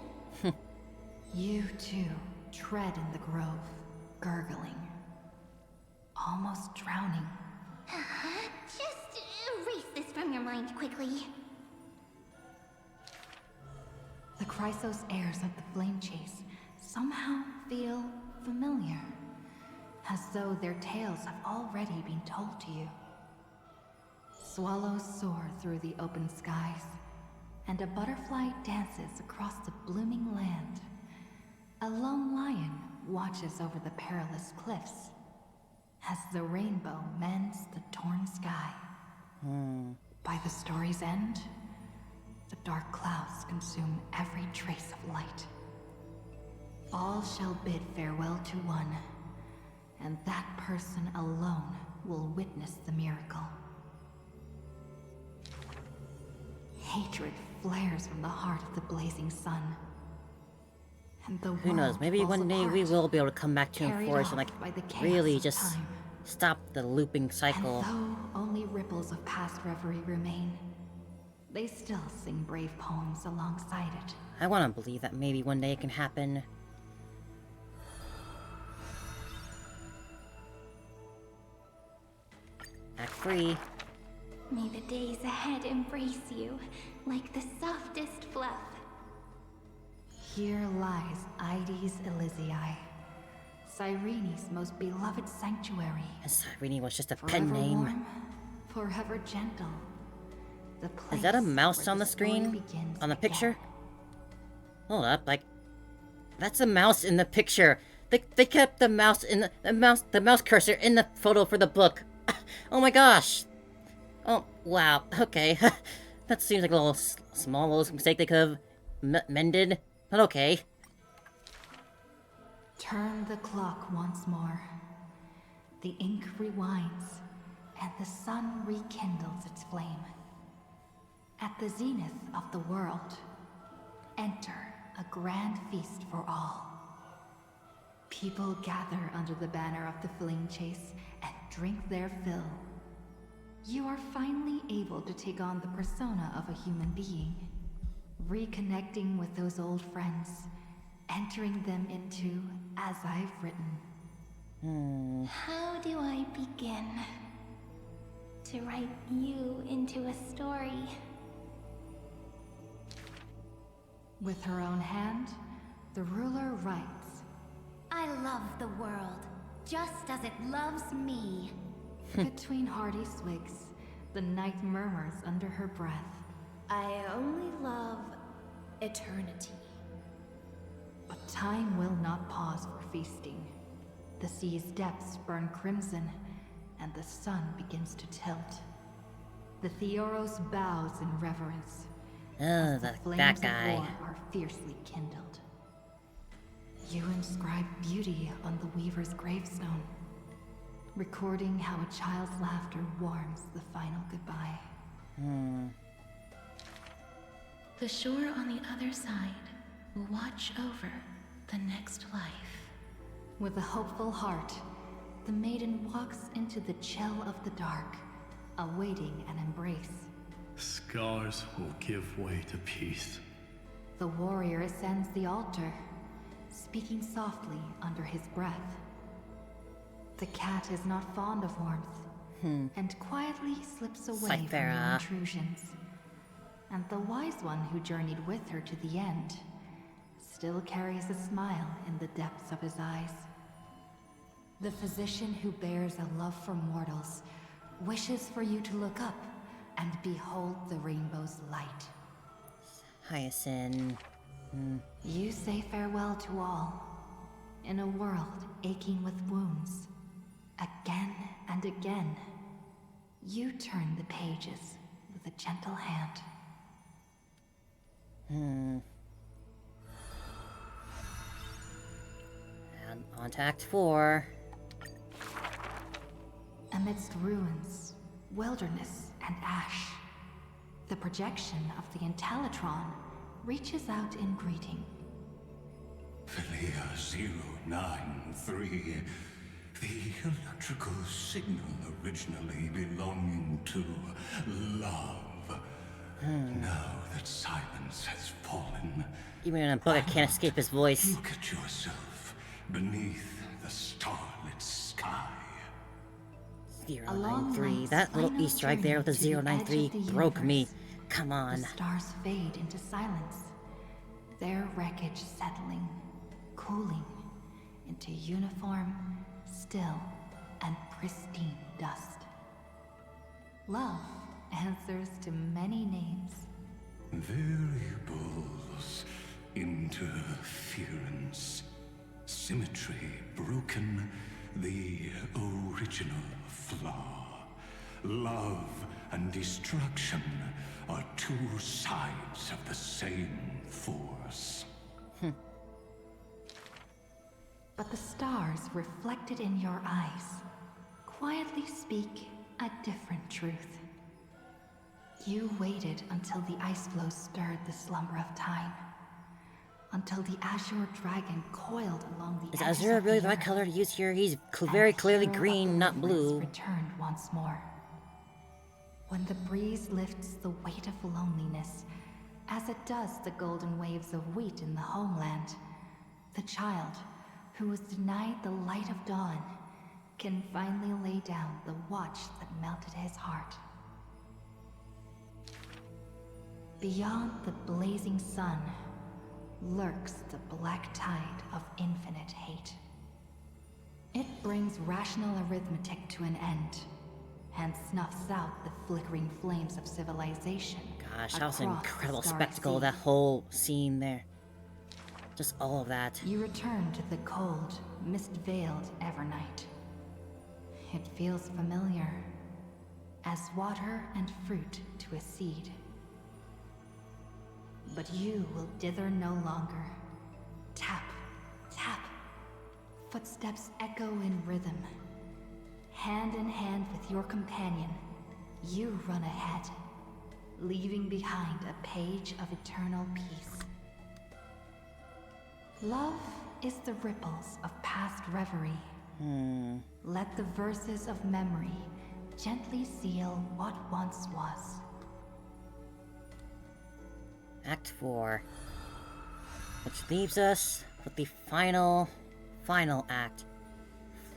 Speaker 3: You too tread in the grove, gurgling. Almost drowning.
Speaker 11: Just erase this from your mind quickly.
Speaker 3: The Chrysos heirs of the Flame Chase somehow feel familiar, as though their tales have already been told to you. Swallows soar through the open skies, and a butterfly dances across the blooming land. A lone lion watches over the perilous cliffs, as the rainbow mends the torn sky. By the story's end, the dark clouds consume every trace of light. All shall bid farewell to one, and that person alone will witness the miracle. Hatred flares from the heart of the blazing sun. And the
Speaker 1: Who knows,
Speaker 3: world
Speaker 1: maybe
Speaker 3: falls
Speaker 1: one day we
Speaker 3: apart,
Speaker 1: will be able to come back to
Speaker 3: carried
Speaker 1: Enforce and
Speaker 3: off
Speaker 1: like
Speaker 3: by the chaos
Speaker 1: really
Speaker 3: of
Speaker 1: just
Speaker 3: time.
Speaker 1: stop the looping cycle.
Speaker 3: And though only ripples of past reverie remain, they still sing brave poems alongside it.
Speaker 1: I want to believe that maybe one day it can happen. Act 3.
Speaker 11: May the days ahead embrace you like the softest fluff.
Speaker 3: Here lies Ides Elysiae, Cyrene's most beloved sanctuary.
Speaker 1: And Cyrene was just a
Speaker 3: Forever
Speaker 1: pen name.
Speaker 3: warm, forever gentle. The
Speaker 1: Is that a
Speaker 3: place
Speaker 1: mouse
Speaker 3: where
Speaker 1: on the
Speaker 3: story
Speaker 1: screen?
Speaker 3: begins
Speaker 1: On the
Speaker 3: again.
Speaker 1: picture? Hold up, like... That's a mouse in the picture! They kept the mouse in the mouse cursor in the photo for the book! Oh my gosh! Oh, wow, okay. That seems like a little small little mistake they could have mended. But okay.
Speaker 3: Turn the clock once more. The ink rewinds, and the sun rekindles its flame. At the zenith of the world, enter a grand feast for all. People gather under the banner of the Flame Chase and drink their fill. You are finally able to take on the persona of a human being, reconnecting with those old friends, entering them into As I've Written.
Speaker 11: How do I begin to write you into a story?
Speaker 3: With her own hand, the ruler writes.
Speaker 11: I love the world, just as it loves me.
Speaker 3: Between hearty swigs, the night murmurs under her breath.
Speaker 11: I only love eternity.
Speaker 3: But time will not pause for feasting. The sea's depths burn crimson, and the sun begins to tilt. The Theoros bows in reverence.
Speaker 1: Oh,
Speaker 3: as the
Speaker 1: that
Speaker 3: flames
Speaker 1: guy.
Speaker 3: of war are fiercely kindled. You inscribe beauty on the Weaver's gravestone. recording how a child's laughter warms the final goodbye.
Speaker 9: The shore on the other side will watch over the next life.
Speaker 3: With a hopeful heart, the maiden walks into the chill of the dark, awaiting an embrace.
Speaker 12: Scars will give way to peace.
Speaker 3: The warrior ascends the altar, speaking softly under his breath. The cat is not fond of warmth, and quietly slips away from your intrusions. And the wise one who journeyed with her to the end still carries a smile in the depths of his eyes. The physician who bears a love for mortals wishes for you to look up and behold the rainbow's light.
Speaker 1: Hyacinth.
Speaker 3: You say farewell to all, in a world aching with wounds. Again and again, you turn the pages with a gentle hand.
Speaker 1: And on to Act 4.
Speaker 3: Amidst ruins, wilderness, and ash, the projection of the Intellitron reaches out in greeting.
Speaker 6: Philia 093. The electrical signal originally belonging to love. Now that silence has fallen,
Speaker 1: Even in a book, I can't escape his voice.
Speaker 6: look at yourself beneath the starlit sky.
Speaker 1: 093. That little Easter egg there with the 093 broke me. Come on.
Speaker 3: The stars fade into silence, their wreckage settling, cooling into uniform, still, and pristine dust. Love answers to many names.
Speaker 6: Variables, interference, symmetry broken, the original flaw. Love and destruction are two sides of the same force.
Speaker 3: But the stars reflected in your eyes quietly speak a different truth. You waited until the ice flow stirred the slumber of time. Until the azure dragon coiled along the
Speaker 1: Is
Speaker 3: edges
Speaker 1: Azure
Speaker 3: of
Speaker 1: really
Speaker 3: the
Speaker 1: the right
Speaker 3: earth,
Speaker 1: color to use here? He's
Speaker 3: and
Speaker 1: very
Speaker 3: the
Speaker 1: clearly
Speaker 3: hero of
Speaker 1: green, not
Speaker 3: deliverance
Speaker 1: blue.
Speaker 3: returned once more. When the breeze lifts the weight of loneliness, as it does the golden waves of wheat in the homeland, the child, who was denied the light of dawn, can finally lay down the watch that melted his heart. Beyond the blazing sun lurks the black tide of infinite hate. It brings rational arithmetic to an end, and snuffs out the flickering flames of civilization.
Speaker 1: Gosh, that was an
Speaker 3: across the
Speaker 1: incredible
Speaker 3: starry
Speaker 1: spectacle,
Speaker 3: sea.
Speaker 1: that whole scene there. Just all of that.
Speaker 3: You return to the cold, mist-veiled Evernight. It feels familiar, as water and fruit to a seed. But you will dither no longer. Tap, tap. Footsteps echo in rhythm. Hand in hand with your companion, you run ahead, leaving behind a page of eternal peace. Love is the ripples of past reverie. Let the verses of memory gently seal what once was.
Speaker 1: Act 4. Which leaves us with the final act.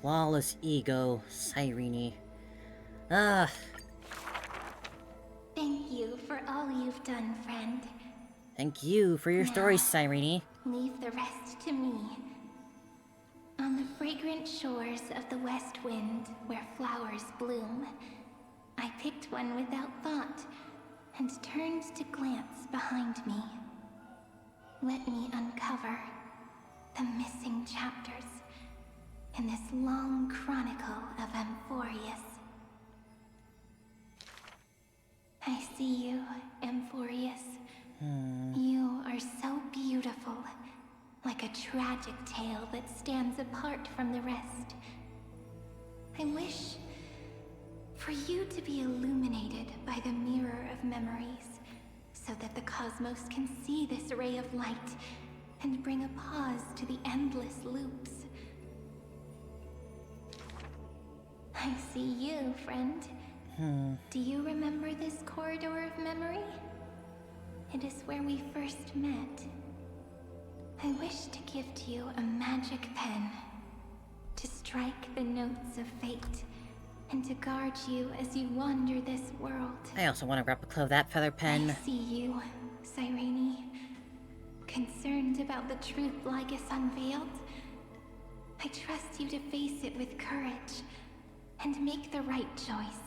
Speaker 1: Flawless Ego, Cyrene.
Speaker 11: Thank you for all you've done, friend.
Speaker 1: Thank you for your story, Cyrene.
Speaker 11: Leave the rest to me. On the fragrant shores of the West Wind, where flowers bloom, I picked one without thought and turned to glance behind me. Let me uncover the missing chapters in this long chronicle of Amphorius. I see you, Amphorius. You are so beautiful, like a tragic tale that stands apart from the rest.
Speaker 3: I wish for you to be illuminated by the mirror of memories, so that the cosmos can see this ray of light and bring a pause to the endless loops. I see you, friend. Do you remember this corridor of memory? It is where we first met. I wish to give to you a magic pen, to strike the notes of fate, and to guard you as you wander this world.
Speaker 1: I also want a replica of that feather pen.
Speaker 3: I see you, Cyrene. Concerned about the truth Lygus unveiled? I trust you to face it with courage, and make the right choice.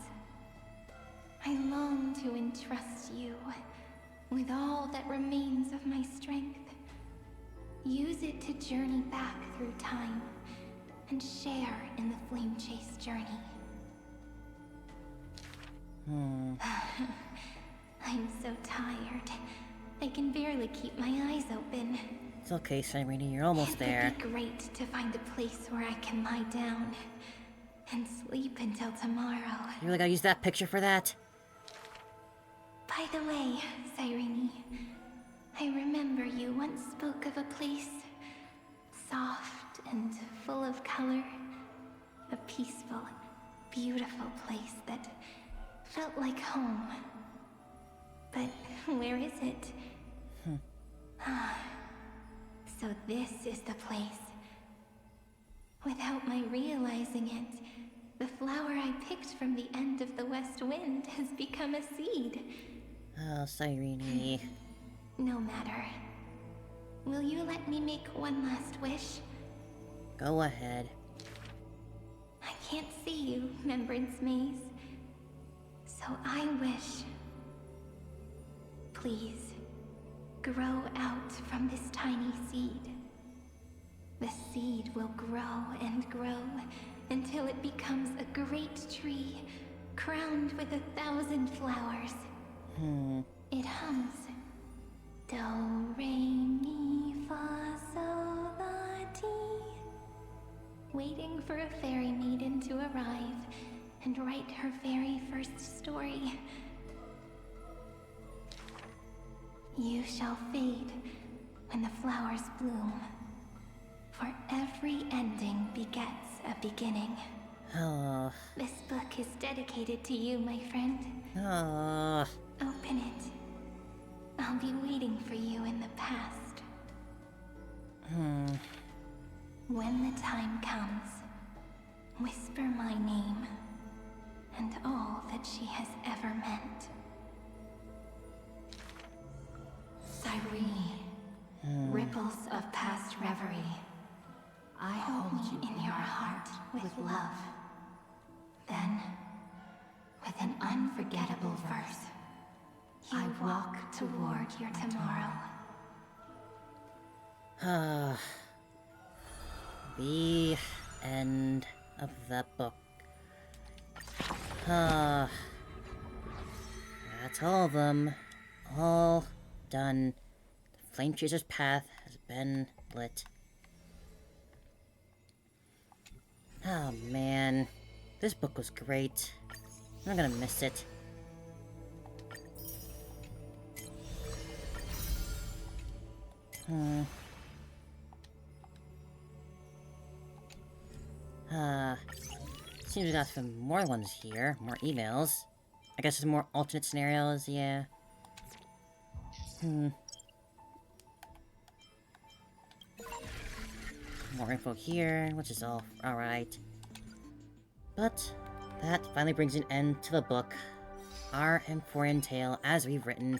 Speaker 3: I long to entrust you with all that remains of my strength. Use it to journey back through time, and share in the Flame Chase journey. I'm so tired. I can barely keep my eyes open.
Speaker 1: It's okay, Cyrene, you're almost there.
Speaker 3: It would be great to find a place where I can lie down and sleep until tomorrow.
Speaker 1: You really gotta use that picture for that?
Speaker 3: By the way, Cyrene, I remember you once spoke of a place soft and full of color. A peaceful, beautiful place that felt like home. But where is it? So this is the place. Without my realizing it, the flower I picked from the end of the west wind has become a seed.
Speaker 1: Oh, Cyrene.
Speaker 3: No matter. Will you let me make one last wish?
Speaker 1: Go ahead.
Speaker 3: I can't see you, Remembrance Maze. So I wish... Please, grow out from this tiny seed. The seed will grow and grow until it becomes a great tree, crowned with 1,000 flowers. It hums. Do, re, mi, fa, sol, la, ti. Waiting for a fairy maiden to arrive and write her very first story. You shall fade when the flowers bloom, for every ending begets a beginning.
Speaker 1: Oh.
Speaker 3: This book is dedicated to you, my friend.
Speaker 1: Oh.
Speaker 3: Open it. I'll be waiting for you in the past. When the time comes, whisper my name and all that she has ever meant. Cyrene, ripples of past reverie, I hold you in your heart with love. Then, with an unforgettable verse, I walk toward your tomorrow.
Speaker 1: The end of the book. That's all of them. All done. The Flame Chaser's path has been lit. Oh man, this book was great. I'm gonna miss it. Seems we got some more ones here, more emails. I guess there's more alternate scenarios, yeah. More info here, which is all alright. But that finally brings an end to the book. Our Empyrean Tale as we've written.